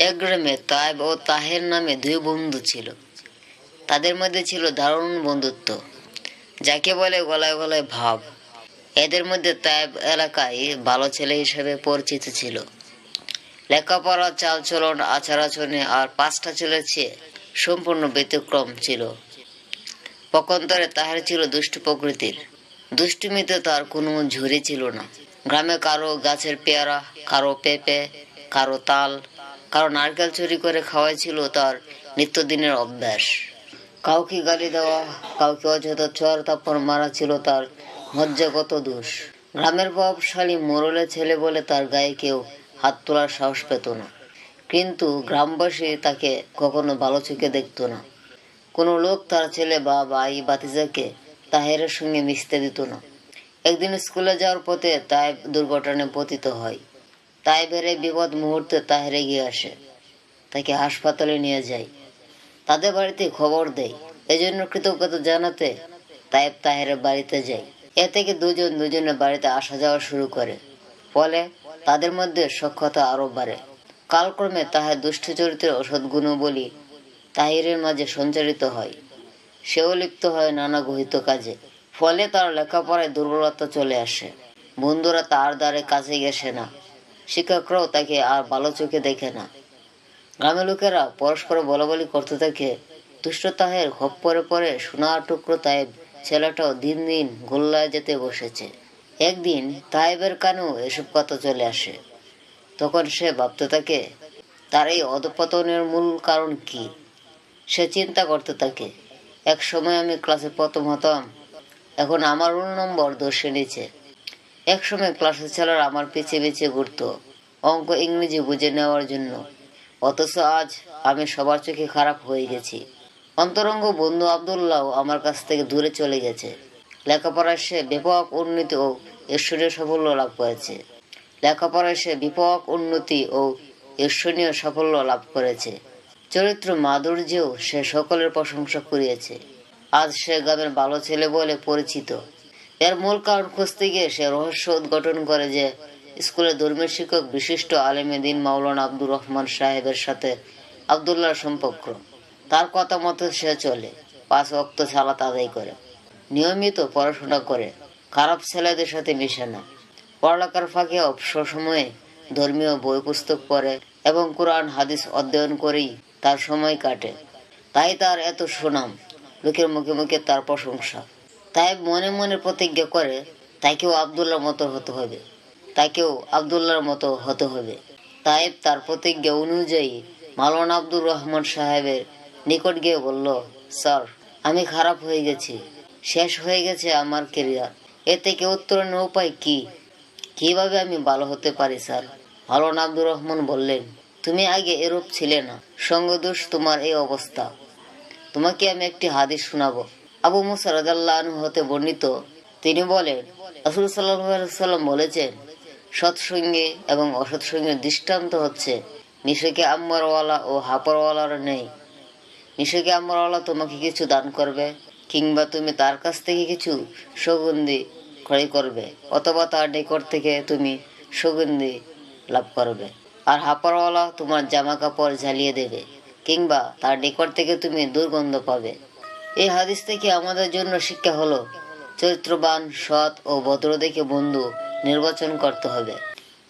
এক গ্রামে তায়েব ও তাহের নামে দুই বন্ধু ছিল। তাদের মধ্যে ছিল দারুণ বন্ধুত্ব, যাকে বলে গলায় গলায় ভাব। এদের মধ্যে তায়েব এলাকায় ভালো ছেলে হিসেবে পরিচিত ছিল। লেখাপড়া, চালচলন, আচার আচরণে আর পাঁচটা ছেলের চেয়ে সম্পূর্ণ ব্যতিক্রম ছিল। পক্ষান্তরে তাহের ছিল দুষ্টু প্রকৃতির। দুষ্টুমিতে তার কোনো ঝুরি ছিল না। গ্রামে কারো গাছের পেয়ারা, কারো পেঁপে, কারো তাল, কারো নারকেল চুরি করে খাওয়াই ছিল তার নিত্যদিনের অভ্যাস। কাউকে গালি দেওয়া, কাউকে অযথা চর থাপ্পড় মারা ছিল তার মজ্জাগত দোষ। গ্রামের প্রভাবশালী মোড়লের ছেলে বলে তার গায়ে কেউ হাত তোলার সাহস পেত না। কিন্তু গ্রামবাসী তাকে কখনো ভালো চোখে দেখত না। কোনো লোক তার ছেলে বা ভাই ভাতিজাকে তাহেরের সঙ্গে মিশতে দিত না। একদিন স্কুলে যাওয়ার পথে তায়েব দুর্ঘটনায় পতিত হয়। তায়েবের এই বিপদ মুহূর্তে তাহের এগিয়ে আসে, তাকে হাসপাতালে নিয়ে যায়, তাদের বাড়িতে খবর দেয়। এজন্য কৃতজ্ঞতা জানাতে তায়েব তাহেরের বাড়িতে যায়। এ থেকে দুজন দুজনের বাড়িতে আসা যাওয়া শুরু করে। ফলে তাদের মধ্যে সখ্যতা আরো বাড়ে। কালক্রমে তাহের দুষ্ট চরিত্রের অসৎ গুণবলী তাহিরের মাঝে সঞ্চারিত হয়। সেও লিপ্ত হয় নানা গহিত কাজে। ফলে তার লেখাপড়ায় দুর্বলতা চলে আসে। বন্ধুরা তার দ্বারে কাছে গেছে না, শিক্ষকরাও তাকে আর ভালো চোখে দেখে না। গ্রামের লোকেরা পরস্পর বলাবলি করতে থাকে, দুষ্ট তাহের খপ্পরে পরে সোনার টুকরো তায়েব ছেলেটাও দিন দিন গোল্লায় যেতে বসেছে। একদিন তায়েবের কানেও এসব কথা চলে আসে। তখন সে ভাবতে থাকে, তার এই অধঃপতনের মূল কারণ কি। সে চিন্তা করতে থাকে, এক সময় আমি ক্লাসে প্রথম হতাম, এখন আমার রোল নম্বর 10 নিচে। এক সময় ক্লাসের ছেলেরা আমার পিছিয়ে পিছিয়ে ঘুরতো অঙ্ক ইংরেজি বুঝে নেওয়ার জন্য, অথচ আজ আমি সবার চোখে খারাপ হয়ে গেছি। অন্তরঙ্গ বন্ধু আব্দুল্লাহ আমার কাছ থেকে দূরে চলে গেছে। লেখাপড়ায় সে ব্যাপক উন্নতি ও ঈশ্বরীয় সাফল্য লাভ করেছে। লেখাপড়ায় সে ব্যাপক উন্নতি ও ঈশ্বরীয় সাফল্য লাভ করেছে। চরিত্র মাধুর্যেও সে সকলের প্রশংসা কুড়িয়েছে। আজ সে গ্রামের ভালো ছেলে বলে পরিচিত। এর মূল কারণ খুঁজতে গিয়ে সে রহস্য উদ্ঘাটন করে যে স্কুলের ধর্মের শিক্ষক বিশিষ্ট আলেমে দ্বীন মাওলানা আব্দুর রহমান সাহেবের সাথে আব্দুল্লাহর সম্পর্ক। তার কথা মতো সে চলে, 5 ওয়াক্ত সালাত আদায় করে, নিয়মিত পড়াশোনা করে, খারাপ ছেলেদের সাথে মিশে না। পড়ালেখার ফাঁকে অবসর সময়ে ধর্মীয় বই পুস্তক পড়ে এবং কোরআন হাদিস অধ্যয়ন করেই তার সময় কাটে। তাই তার এত সুনাম, লোকের মুখে মুখে তার প্রশংসা। তাই মনে মনে প্রতিজ্ঞা করে, তাকেও আব্দুল্লাহর মতো হতে হবে, তাকেও আব্দুল্লাহর মতো হতে হবে। তায়েব তার প্রতিজ্ঞা অনুযায়ী মাওলানা আব্দুর রহমান সাহেবের নিকট গিয়ে বলল, স্যার, আমি খারাপ হয়ে গেছি, শেষ হয়ে গেছে আমার কেরিয়ার। এ থেকে উত্তরণের উপায় কি? কিভাবে আমি ভালো হতে পারি স্যার? মাওলানা আব্দুর রহমান বললেন, তুমি আগে এরূপ ছিলে না, সঙ্গদোষ তোমার এই অবস্থা। তোমাকে আমি একটি হাদিস শোনাবো। আবু মুসা রাদিয়াল্লাহু আনহু হতে বর্ণিত, তিনি বলেন, রাসূল সাল্লাল্লাহু আলাইহি সাল্লাম বলেছেন, সৎসঙ্গী এবং অসৎসঙ্গীর দৃষ্টান্ত হচ্ছে নিশাকে আম্মারওয়ালা ও হাপরওয়ালার নেই। নিশাকে আম্মারওয়ালা তোমাকে কিছু দান করবে, কিংবা তুমি তার কাছ থেকে কিছু সুগন্ধি ক্রয় করবে, অথবা তার নিকট থেকে তুমি সুগন্ধি লাভ করবে। আর হাপরওয়ালা তোমার জামা কাপড় ঝালিয়ে দেবে, কিংবা তার নিকট থেকে তুমি দুর্গন্ধ পাবে। এই হাদিস থেকে আমাদের জন্য শিক্ষা হলো, চরিত্রবান, সৎ ও ভদ্র দেখে বন্ধু নির্বাচন করতে হবে।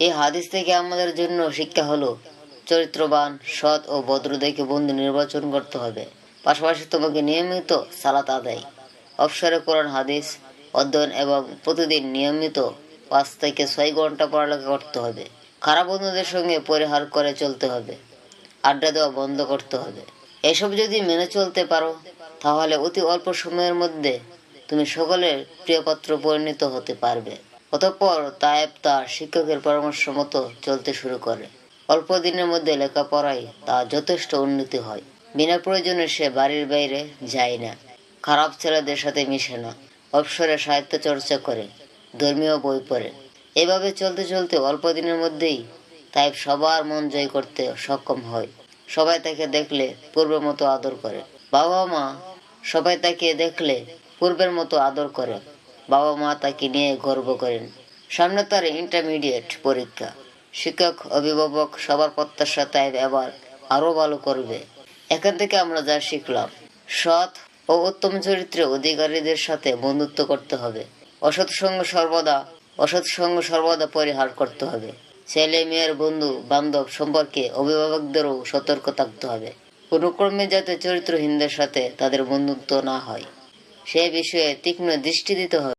এই হাদিস থেকে আমাদের জন্য শিক্ষা হলো, চরিত্রবান, সৎ ও ভদ্র দেখে বন্ধু নির্বাচন করতে হবে। পাশাপাশি তোমাকে নিয়মিত সালাত আদায়, অবসরে কোরআন হাদিস অধ্যয়ন এবং প্রতিদিন নিয়মিত 5 থেকে 6 ঘন্টা পড়ালেখা করতে হবে। খারাপ বন্ধুদের সঙ্গে পরিহার করে চলতে হবে। আড্ডা দেওয়া বন্ধ করতে হবে। এসব যদি মেনে চলতে পারো, তাহলে অতি অল্প সময়ের মধ্যে তুমি সকলের প্রিয়পাত্র পরিণত হতে পারবে। অতঃপর তায়েব তার শিক্ষকের পরামর্শ মতো চলতে শুরু করে। অল্প দিনের মধ্যে লেখাপড়ায় তার যথেষ্ট উন্নতি হয়। বিনা প্রয়োজনে সে বাড়ির বাইরে যায় না, খারাপ ছেলেদের সাথে মিশে না, অবসরে সাহিত্য চর্চা করে, ধর্মীয় বই পড়ে। এভাবে চলতে চলতে অল্প দিনের মধ্যেই তায়েব সবার মন জয় করতে সক্ষম হয়। সবাই তাকে দেখলে পূর্বের মতো আদর করে। বাবা মা সবাই তাকে দেখলে পূর্বের মতো আদর করে। বাবা মা তাকে নিয়ে গর্ব করেন। সামনে তার ইন্টারমিডিয়েট পরীক্ষা। শিক্ষক, অভিভাবক সবার প্রত্যাশা তাইব এবার আরো ভালো করবে। এখান থেকে আমরা যা শিখলাম, সৎ ও উত্তম চরিত্রের অধিকারীদের সাথে বন্ধুত্ব করতে হবে। অসৎ সঙ্গ সর্বদা পরিহার করতে হবে। ছেলে মেয়ের বন্ধু বান্ধব সম্পর্কে অভিভাবকদেরও সতর্ক থাকতে হবে। কোনো ক্রমে যাতে চরিত্রহীনদের সাথে তাদের বন্ধুত্ব না হয়, সে বিষয়ে তীক্ষ্ণ দৃষ্টি দিতে হবে।